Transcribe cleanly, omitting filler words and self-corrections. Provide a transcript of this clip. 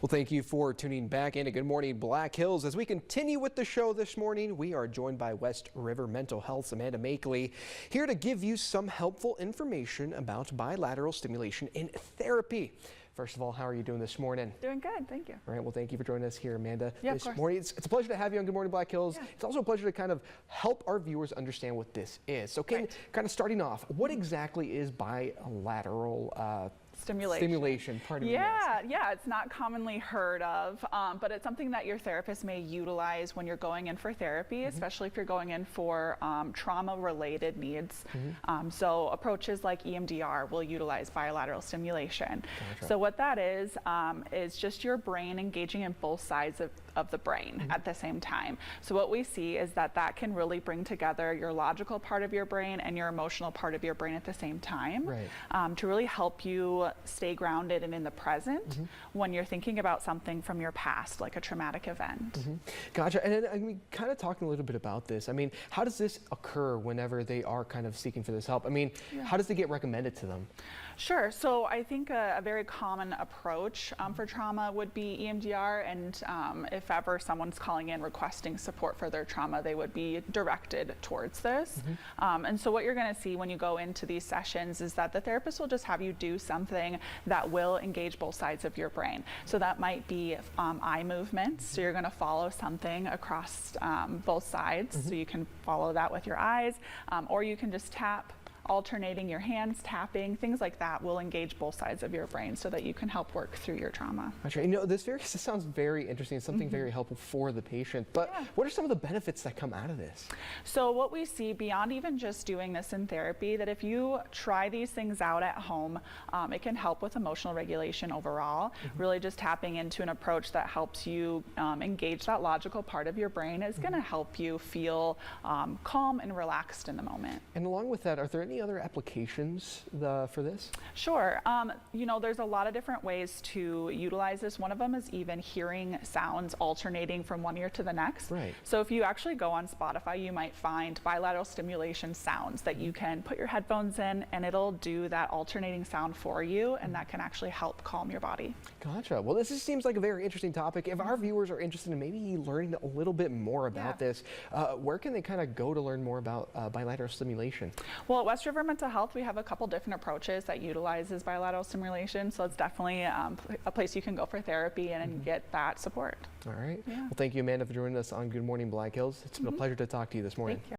Well, thank you for tuning back in to Good Morning Black Hills. As we continue with the show this morning, we are joined by West River Mental Health's Amanda Makeley, here to give you some helpful information about bilateral stimulation in therapy. First of all, how are you doing this morning? Doing good, thank you. All right, well, thank you for joining us here, Amanda, this morning. It's a pleasure to have you on Good Morning Black Hills. Yeah. It's also a pleasure to kind of help our viewers understand what this is. So, kind of starting off, what exactly is bilateral stimulation? Pardon me. Yeah, it's not commonly heard of, but it's something that your therapist may utilize when you're going in for therapy, especially if you're going in for trauma-related needs. So approaches like EMDR will utilize bilateral stimulation. Gotcha. So what that is just your brain engaging in both sides of the brain at the same time. So what we see is that can really bring together your logical part of your brain and your emotional part of your brain at the same time, to really help you stay grounded and in the present when you're thinking about something from your past, like a traumatic event. Gotcha. And then, I mean, kind of talking a little bit about this, I mean, how does this occur whenever they are kind of seeking for this help? I mean, how does it get recommended to them? Sure. So I think a very common approach for trauma would be EMDR, and if ever someone's calling in requesting support for their trauma, they would be directed towards this. And so what you're going to see when you go into these sessions is that the therapist will just have you do something that will engage both sides of your brain. So that might be eye movements. So you're going to follow something across both sides. So you can follow that with your eyes, or you can just tap, alternating your hands, tapping, things like that will engage both sides of your brain so that you can help work through your trauma. That's right. You know, this sounds very interesting. It's something very helpful for the patient. But what are some of the benefits that come out of this? So what we see beyond even just doing this in therapy, that if you try these things out at home, it can help with emotional regulation overall. Really just tapping into an approach that helps you engage that logical part of your brain is going to help you feel calm and relaxed in the moment. And along with that, are there any other applications for this? Sure. You know, there's a lot of different ways to utilize this. One of them is even hearing sounds alternating from one ear to the next. Right. So if you actually go on Spotify, you might find bilateral stimulation sounds that you can put your headphones in and it'll do that alternating sound for you, and that can actually help calm your body. Gotcha. Well, this seems like a very interesting topic. If our viewers are interested in maybe learning a little bit more about this, where can they kind of go to learn more about bilateral stimulation? Well, at West River Mental Health, we have a couple different approaches that utilizes bilateral stimulation, so it's definitely a place you can go for therapy and get that support. All right. Well, thank you, Amanda, for joining us on Good Morning Black Hills. It's been a pleasure to talk to you this morning. Thank you.